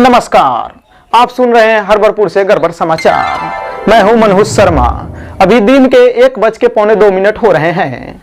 नमस्कार, आप सुन रहे हैं हरबरपुर से गड़बड़ समाचार। मैं हूं मनोज शर्मा। अभी दिन के 1:02 हो रहे हैं।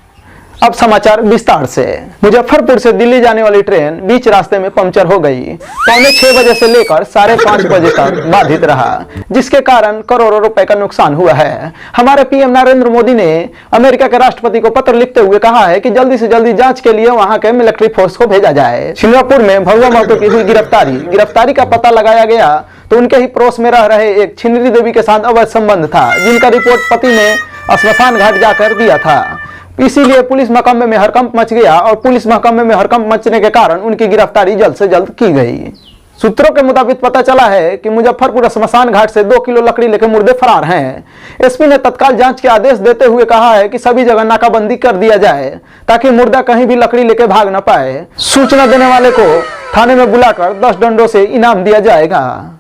अब समाचार विस्तार से। मुजफ्फरपुर से दिल्ली जाने वाली ट्रेन बीच रास्ते में पंक्चर हो गई। 4:45 बजे से लेकर 5:30 बजे तक बाधित रहा, जिसके कारण करोड़ों रुपए का नुकसान हुआ है। हमारे पीएम नरेंद्र मोदी ने अमेरिका के राष्ट्रपति को पत्र लिखते हुए कहा है कि जल्दी से जल्दी जांच के लिए वहां के मिलिट्री फोर्स को भेजा जाए। सिंगापुर में भगवा महतो की हुई गिरफ्तारी का पता लगाया गया तो उनके ही पड़ोस में रह रहे एक छिन्नरी देवी के साथ अवैध संबंध था, जिनका रिपोर्ट पति ने स्मशान घाट जाकर दिया था। इसीलिए पुलिस महकमे में हड़कंप मच गया और पुलिस महकमे में हड़कंप मचने के कारण उनकी गिरफ्तारी जल्द से जल्द की गई। सूत्रों के मुताबिक पता चला है कि मुजफ्फरपुर स्मशान घाट से 2 किलो लकड़ी लेकर मुर्दे फरार हैं। एसपी ने तत्काल जांच के आदेश देते हुए कहा है कि सभी जगह नाकाबंदी कर दिया जाए ताकि मुर्दा कहीं भी लकड़ी लेकर भाग न पाए। सूचना देने वाले को थाने में बुलाकर 10 डंडों से इनाम दिया जाएगा।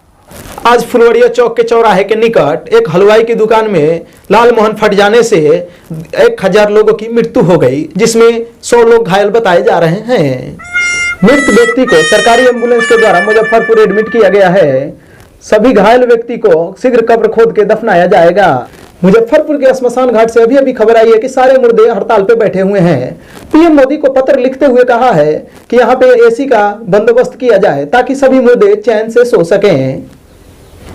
आज फुलवड़िया चौक के चौराहे के निकट एक हलवाई की दुकान में लाल मोहन फट जाने से 1000 लोगों की मृत्यु हो गई, जिसमें 100 लोग घायल बताए जा रहे हैं। मृत व्यक्ति को सरकारी एम्बुलेंस के द्वारा मुजफ्फरपुर एडमिट किया गया है। सभी घायल व्यक्ति को शीघ्र कब्र खोद के दफनाया जाएगा। मुजफ्फरपुर के स्मशान घाट से अभी खबर आई है कि सारे मुर्दे हड़ताल पे बैठे हुए हैं। पीएम मोदी को पत्र लिखते हुए कहा है कि यहाँ पे एसी का बंदोबस्त किया जाए ताकि सभी मुर्दे चैन से सो सकें।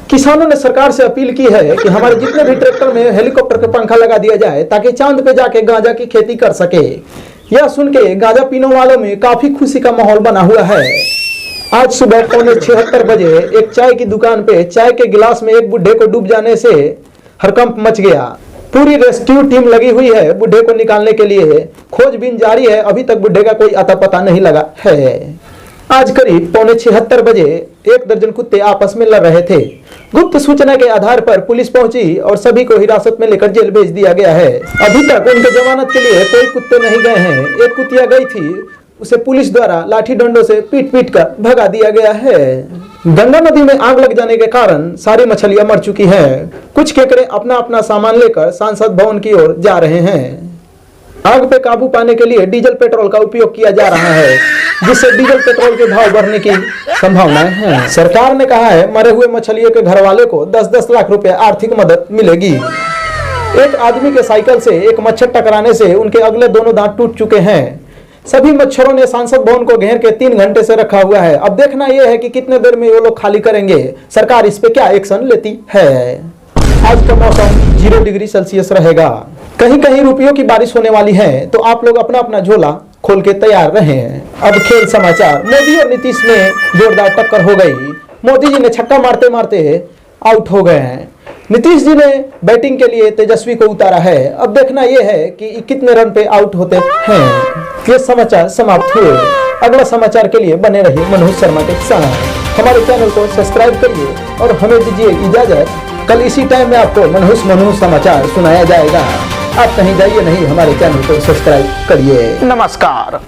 किसानों ने सरकार से अपील की है कि हमारे जितने भी ट्रैक्टर में हेलीकॉप्टर का पंखा लगा दिया जाए ताकि चांद पे जाके गांजा की खेती कर सके। यह सुन के गांजा पीने वालों में काफी खुशी का माहौल बना हुआ है। आज सुबह 6:45 बजे एक चाय की दुकान पे चाय के गिलास में एक बुढ़े को डूब जाने से हड़कंप मच गया। पूरी रेस्क्यू टीम लगी हुई है बुढ़े को निकालने के लिए। खोजबीन जारी है, अभी तक बुढ़े का कोई अता पता नहीं लगा है। आज करीब 6:45 बजे 1 दर्जन कुत्ते आपस में लड़ रहे थे। गुप्त सूचना के आधार पर पुलिस पहुंची और सभी को हिरासत में लेकर जेल भेज दिया गया है। अभी तक उनके जमानत के लिए कोई कुत्ते नहीं गए हैं। एक कुतिया गई थी, उसे पुलिस द्वारा लाठी डंडों से पीट कर भगा दिया गया है। गंगा नदी में आग लग जाने के कारण सारी मछलियां मर चुकी हैं। कुछ केकड़े अपना अपना सामान लेकर सांसद भवन की ओर जा रहे हैं। आग पे काबू पाने के लिए डीजल पेट्रोल का उपयोग किया जा रहा है, जिससे डीजल पेट्रोल के भाव बढ़ने की संभावनाएं हैं। सरकार ने कहा है मरे हुए मछलियों के घर वाले को 10-10 लाख रुपए आर्थिक मदद मिलेगी। एक आदमी के साइकिल से एक मच्छर टकराने से उनके अगले दोनों दांत टूट चुके हैं। सभी मच्छरों ने सांसद भवन को घेर के 3 घंटे से रखा हुआ है। अब देखना यह है कि कितने देर में वो लोग खाली करेंगे। सरकार इस पे क्या एक्शन लेती है। आज का मौसम 0 डिग्री सेल्सियस रहेगा। कहीं कहीं रुपयों की बारिश होने वाली है, तो आप लोग अपना अपना झोला खोल के तैयार रहें। अब खेल समाचार। मोदी और नीतीश में जोरदार टक्कर हो गई। मोदी जी ने छक्का मारते मारते आउट हो गए हैं। नीतीश जी ने बैटिंग के लिए तेजस्वी को उतारा है। अब देखना यह है कि कितने रन पे आउट होते हैं। ये समाचार समाप्त हुए। अगला समाचार के लिए बने रहिए मनोज शर्मा के साथ। हमारे चैनल को सब्सक्राइब करिए और हमें दीजिए इजाजत। कल इसी टाइम में आपको मनोज समाचार सुनाया जाएगा। आप कहीं जाइए नहीं, हमारे चैनल को सब्सक्राइब करिए। नमस्कार।